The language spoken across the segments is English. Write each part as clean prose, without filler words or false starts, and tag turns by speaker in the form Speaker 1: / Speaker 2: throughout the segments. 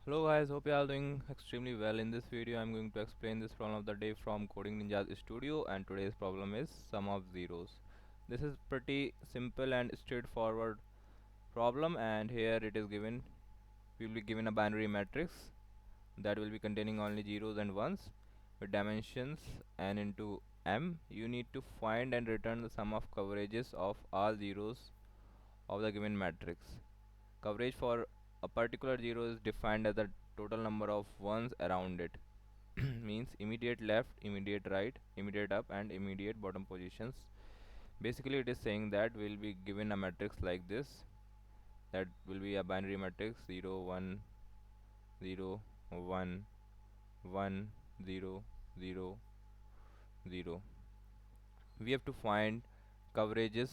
Speaker 1: Hello guys, hope you are doing extremely well. In this video I'm going to explain this problem of the day from Coding Ninjas Studio, and today's problem is sum of zeros. This is pretty simple and straightforward problem, and here it is given, we will be given a binary matrix that will be containing only zeros and ones with dimensions n into m. You need to find and return the sum of coverages of all zeros of the given matrix. Coverage for a particular zero is defined as the total number of ones around it. Means immediate left, immediate right, immediate up and immediate bottom positions. Basically it is saying that we'll be given a matrix like this, that will be a binary matrix 0 1 0 1 1 0 0 0. We have to find coverages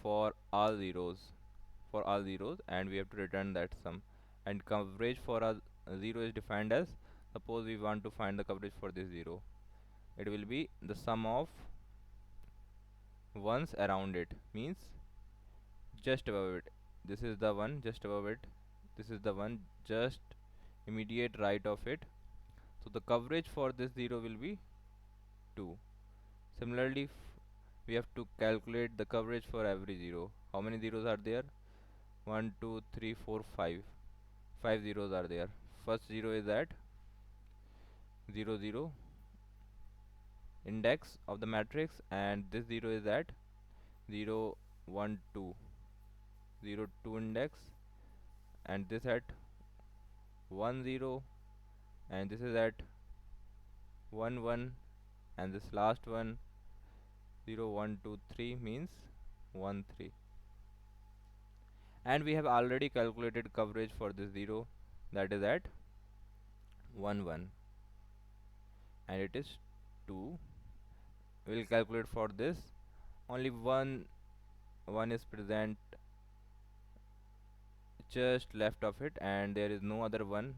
Speaker 1: for all zeros and we have to return that sum. And coverage for a zero is defined as, suppose we want to find the coverage for this zero, it will be the sum of ones around it, means just above it. This is the one just above it, this is the one just immediate right of it, so the coverage for this zero will be 2. Similarly, we have to calculate the coverage for every zero. How many zeros are there? 1 2 3 4 5. 5 zeros are there. First zero is at 0 0 index of the matrix, and this zero is at 0 1 2 0 2 index, and this at 1 0, and this is at 1 1, and this last one 0 1 2 3 means 1 3. And we have already calculated coverage for this zero, that is at 1 1, and it is 2. We'll calculate for this, only one is present just left of it and there is no other one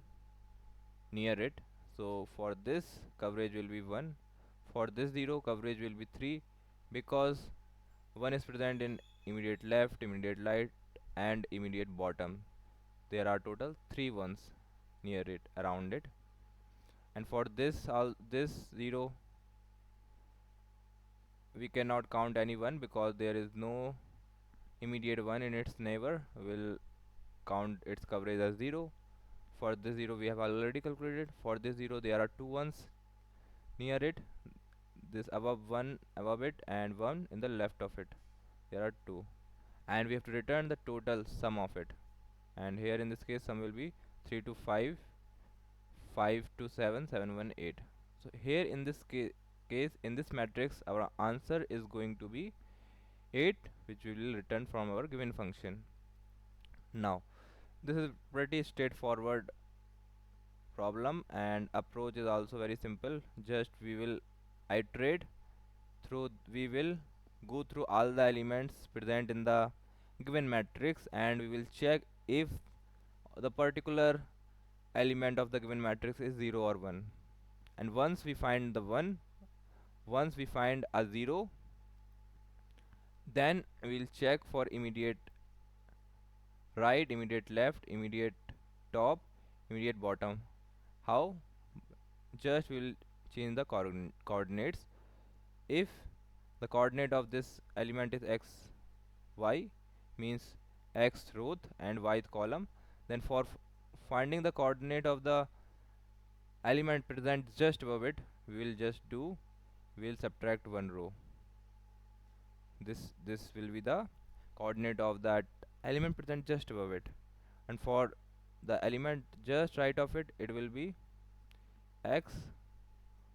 Speaker 1: near it, so for this coverage will be 1. For this zero coverage will be 3, because 1 is present in immediate left, immediate right and immediate bottom. There are total 3 ones near it, around it. And for this zero we cannot count any one, because there is no immediate one in its neighbor, will count its coverage as 0. For this 0 we have already calculated. For this 0 there are 2 ones near it, this above one above it and one in the left of it, there are 2, and we have to return the total sum of it. And here in this case sum will be 3 to 5, 5 to 7, 7 1 8. So here in this case in this matrix our answer is going to be 8, which we will return from our given function. Now this is pretty straightforward problem, and approach is also very simple. Just we will iterate through, we will go through all the elements present in the given matrix, and we will check if the particular element of the given matrix is 0 or 1. And once we find the 1, once we find a 0, then we will check for immediate right, immediate left, immediate top, immediate bottom. How? Just we will change the coordinates. If the coordinate of this element is x y, means x row and y column, then for finding the coordinate of the element present just above it, we will just do, we will subtract one row. This will be the coordinate of that element present just above it, and for the element just right of it, it will be x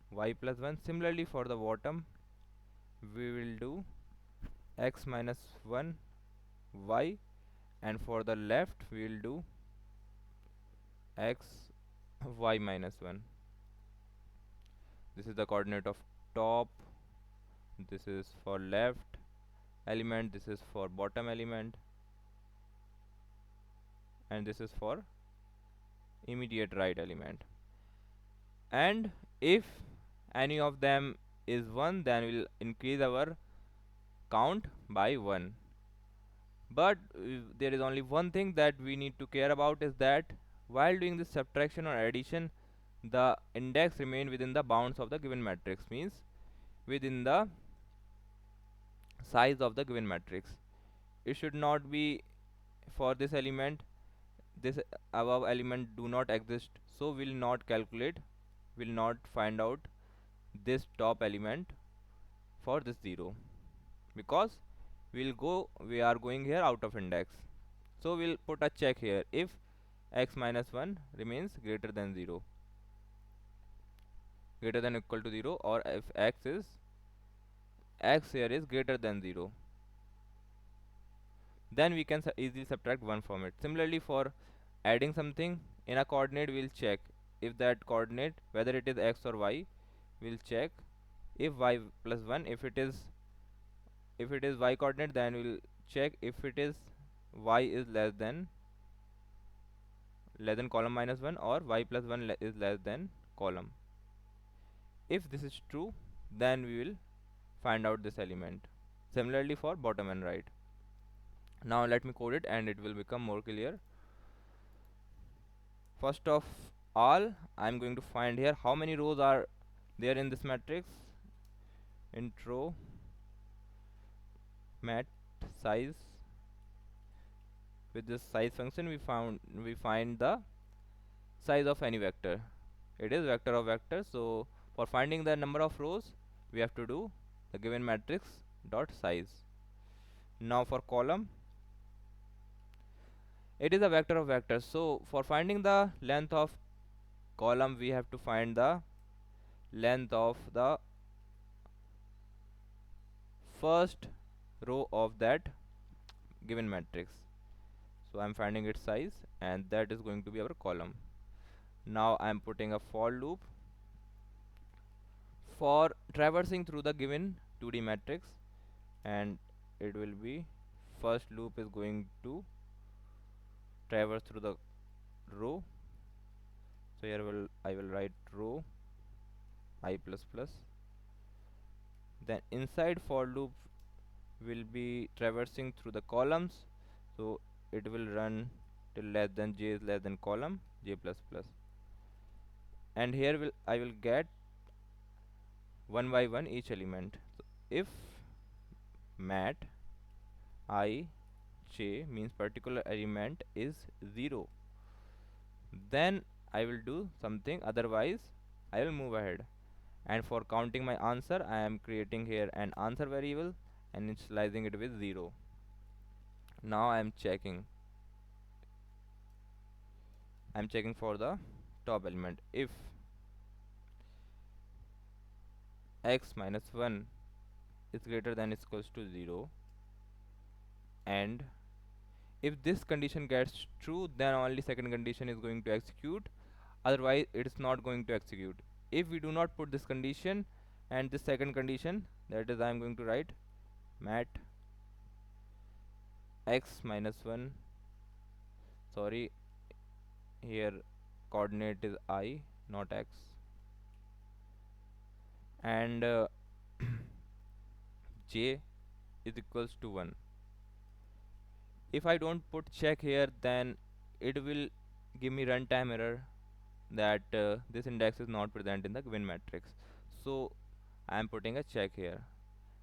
Speaker 1: y plus 1. Similarly for the bottom we will do x minus 1 y, and for the left we will do x y minus 1. This is the coordinate of top, this is for left element, this is for bottom element, and this is for immediate right element. And if any of them is 1, then we'll increase our count by 1. But there is only one thing that we need to care about, is that while doing this subtraction or addition, the index remain within the bounds of the given matrix, means within the size of the given matrix. It should not be for this element, this above element do not exist, so will not calculate, will not find out this top element for this 0, because we are going here out of index. So we'll put a check here if x minus 1 remains greater than 0, greater than equal to 0, or if x here is greater than 0, then we can easily subtract 1 from it. Similarly, for adding something in a coordinate, we'll check if that coordinate, whether it is x or y, we'll check if y plus 1, if it is y coordinate, then we'll check if it is y is less than column minus 1, or y plus 1 is less than column. If this is true, then we will find out this element. Similarly for bottom and right. Now let me code it and it will become more clear. First of all, I'm going to find here how many rows are there in this matrix. Intro mat size. With this size function, we find the size of any vector. It is vector of vector, so for finding the number of rows, we have to do the given matrix dot size. Now for column, it is a vector of vectors, so for finding the length of column, we have to find the length of the first row of that given matrix. So I'm finding its size, and that is going to be our column. Now I'm putting a for loop for traversing through the given 2D matrix, and it will be first loop is going to traverse through the row. So here I will write row I plus plus. Then inside for loop will be traversing through the columns, so it will run till less than j is less than column j plus plus. And here I will get one by one each element. So if mat I j means particular element is 0, then I will do something, otherwise I will move ahead. And for counting my answer, I am creating here an answer variable and initializing it with 0. Now I am checking for the top element. If x minus 1 is greater than equals to 0, and if this condition gets true, then only second condition is going to execute, otherwise it is not going to execute. If we do not put this condition and this second condition, that is I am going to write mat x minus 1, sorry, here coordinate is I not x, and j is equals to 1. If I don't put check here, then it will give me runtime error that this index is not present in the given matrix. So I am putting a check here,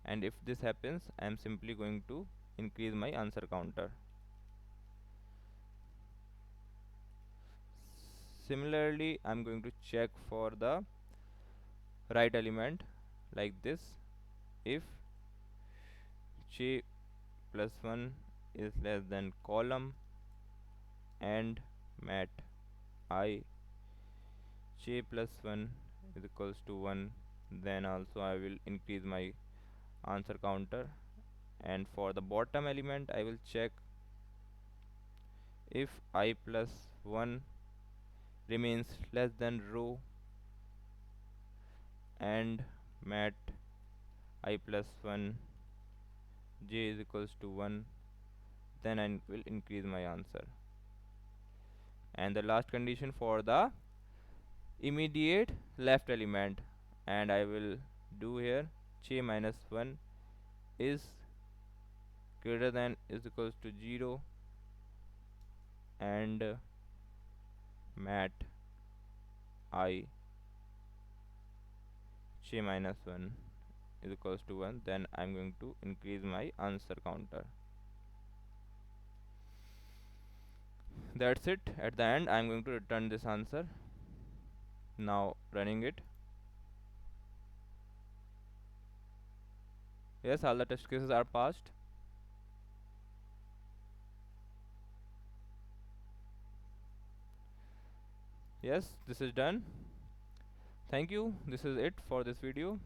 Speaker 1: and if this happens, I am simply going to increase my answer counter. Similarly, I am going to check for the right element like this. If j plus 1 is less than column and mat I j plus 1 is equals to 1, then also I will increase my answer counter. And for the bottom element, I will check if I plus 1 remains less than row and mat I plus 1 j is equals to 1, then I will increase my answer. And the last condition for the immediate left element, and I will do here j minus 1 is greater than is equals to 0, and mat I j minus 1 is equals to 1, then I'm going to increase my answer counter. That's it. At the end I'm going to return this answer. Now running it. Yes, all the test cases are passed. Yes, this is done. Thank you. This is it for this video.